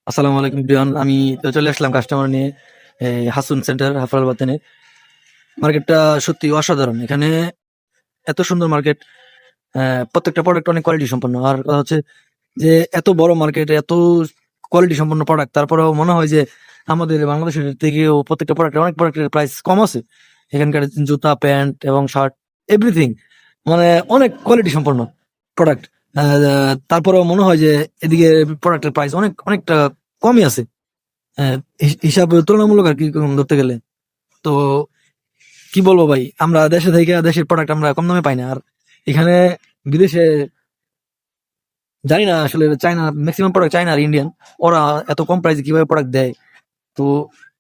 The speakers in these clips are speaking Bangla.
আসসালামু আলাইকুম প্রিয়ন। আমি তো চলে আসলাম কাস্টমার নিয়ে এই হাসুন সেন্টার হাফরাল বাতেনে। মার্কেটটা সত্যি অসাধারণ। এখানে এত সুন্দর মার্কেট, প্রত্যেকটা প্রোডাক্ট অনেক কোয়ালিটি সম্পন্ন। আর কথা হচ্ছে যে এত বড় মার্কেট, এত কোয়ালিটি সম্পন্ন প্রোডাক্ট, তারপরেও মনে হয় যে আমাদের বাংলাদেশের থেকেও প্রত্যেকটা প্রোডাক্ট, অনেক প্রোডাক্টের প্রাইস কম আছে। এখানকার জুতা, প্যান্ট এবং শার্ট, এভরিথিং মানে অনেক কোয়ালিটি সম্পন্ন প্রোডাক্ট। তারপরেও মনে হয় যে এদিকে প্রোডাক্টের প্রাইস অনেকটা কমই আছে। হ্যাঁ, হিসাব তুলনামূলক আর কি ধরতে গেলে। তো কি বলবো ভাই, আমরা দেশে থেকে দেশের প্রোডাক্ট আমরা কম দামে পাই না। আর এখানে বিদেশে জানি না আসলে, চায়না ম্যাক্সিমাম প্রোডাক্ট, চায়না আর ইন্ডিয়ান, ওরা এত কম প্রাইসে কিভাবে প্রোডাক্ট দেয়। তো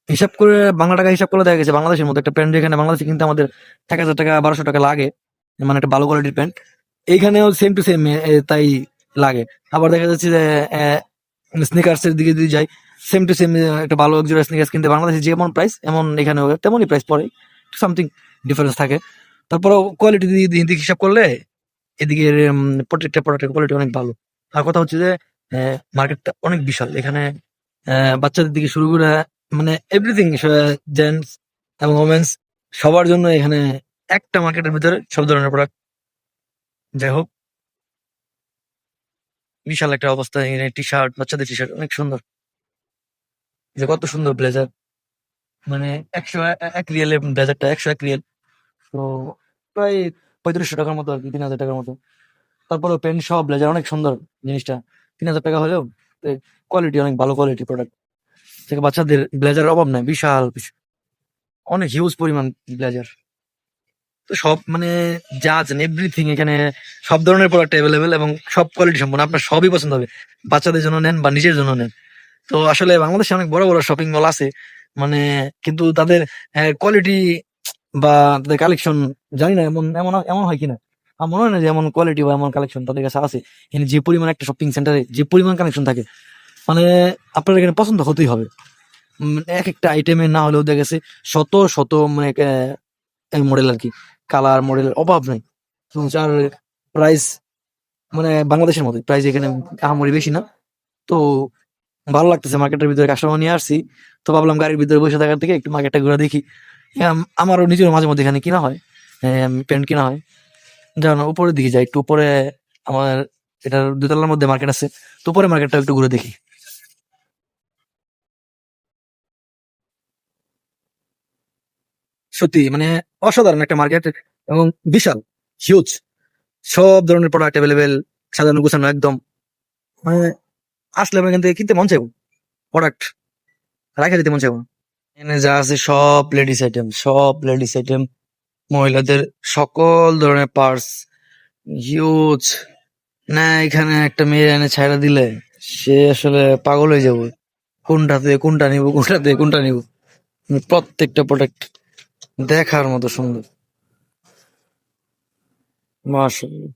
হিসাব করে বাংলা টাকা হিসাব করে দেখা গেছে বাংলাদেশের মধ্যে একটা প্যান্ট এখানে বাংলাদেশে কিন্তু আমাদের 1,000 টাকা 1,200 টাকা লাগে, মানে একটা ভালো কোয়ালিটির প্যান্ট। এইখানেও সেম টু সেম তাই লাগে। আবার দেখা যাচ্ছে যে স্নিকার্স এর দিকে যদি যাই, সেম টু সেম একটা ভালো এক জোড়া স্নিকার্স কিনতে বাংলাদেশে যেমন প্রাইস, এমন এখানেও তেমনই প্রাইস পড়ে, সামথিং ডিফারেন্স থাকে। তারপরেও কোয়ালিটি দিক হিসাব করলে এদিকে প্রত্যেকটা প্রোডাক্টের কোয়ালিটি অনেক ভালো। আর কথা হচ্ছে যে মার্কেটটা অনেক বিশাল এখানে। বাচ্চাদের দিকে শুরু করে মানে এভরিথিং, জেন্টস এবং ওমেন্স, সবার জন্য এখানে একটা মার্কেটের ভিতরে সব ধরনের প্রোডাক্ট। যাই হোক, বিশাল একটা অবস্থা। এখানে টি শার্ট, বাচ্চাদের টি শার্ট অনেক সুন্দর। যে কত সুন্দর ব্লেজার, মানে 101 রিয়েল ব্লেজারটা, 101 রিয়েল। তো প্রায় 3500 টাকার মতো আর কি, 3,000 টাকার মতো। তারপরে প্যান্ট সহ ব্লেজার অনেক সুন্দর জিনিসটা। 3,000 টাকা হলেও কোয়ালিটি অনেক ভালো, কোয়ালিটি প্রোডাক্ট থেকে বাচ্চাদের ব্লেজারের অভাব নাই। বিশাল অনেক হিউজ পরিমাণ ব্লেজার। তো সব মানে যা আছেন এভরিথিং এখানে, সব ধরনের প্রোডাক্ট অ্যাভেলেবেল এবং সব কোয়ালিটি সম্পন্ন। আপনার সবই পছন্দ হবে, বাচ্চাদের জন্য নেন বা নিজের জন্য নেন। তো আসলে বাংলাদেশে অনেক বড় বড় শপিং মল আছে, মানে কিন্তু তাদের কোয়ালিটি বা তাদের কালেকশন জানি না এমন এমন এমন হয় কিনা। আমার মনে হয় না যে এমন কোয়ালিটি বা এমন কালেকশন তাদের কাছে আছে। এখানে যে পরিমাণ একটা শপিং সেন্টারে যে পরিমাণ কালেকশন থাকে, মানে আপনার এখানে পছন্দ হতেই হবে। এক একটা আইটেমে না হলেও দেখা গেছে শত শত মানে মডেল আর কি, কালার মডেলের অভাব নাই। আর প্রাইস মানে বাংলাদেশের মতো প্রাইস এখানে আহামরি বেশি না। তো ভালো লাগতেছে, মার্কেটের ভিতরে কাস্টমার নিয়ে আসছি। তো ভাবলাম গাড়ির ভিতরে বসে থাকার থেকে একটু মার্কেটটা ঘুরে দেখি। আমারও নিজের মাঝে মধ্যে এখানে কিনা হয়, প্যান্ট কিনা হয়। যেমন উপরের দিকে যাই, একটু উপরে আমার এটার 2 তলার মধ্যে মার্কেট আছে। তো উপরে মার্কেটটা একটু ঘুরে দেখি। সত্যি মানে অসাধারণ একটা মার্কেট এবং বিশাল, হিউজ, সব ধরনের প্রোডাক্ট অ্যাভেলেবেল, সাজানো গোছানো একদম। মানে আসলে আমার এখান থেকে কিনতে মন চাইবো, প্রোডাক্ট রাখা দিতে মন চাইবো। এখানে যা আছে সব লেডিস আইটেম, সব লেডিস আইটেম, মহিলাদের সকল ধরনের পার্স, হিউজ। না এখানে একটা মেয়ে এনে ছাইড়া দিলে সে আসলে পাগল হয়ে যাবো, কোনটাতে কোনটা নিব, কোনটাতে কোনটা নিব। প্রত্যেকটা প্রোডাক্ট দেখার মতো সুন্দর, মাশাআল্লাহ।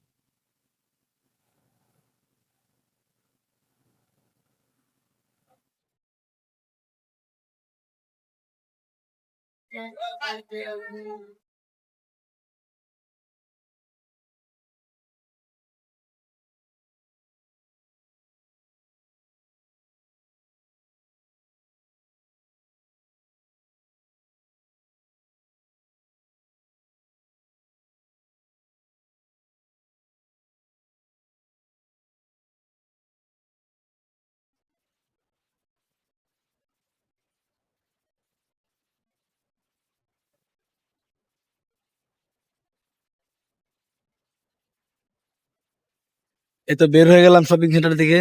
এই তো বের হয়ে গেলাম শপিং সেন্টার থেকে।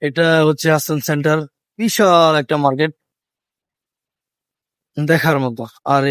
এটা হচ্ছে হাসান সেন্টার, বিশাল একটা মার্কেট দেখার মতো। আর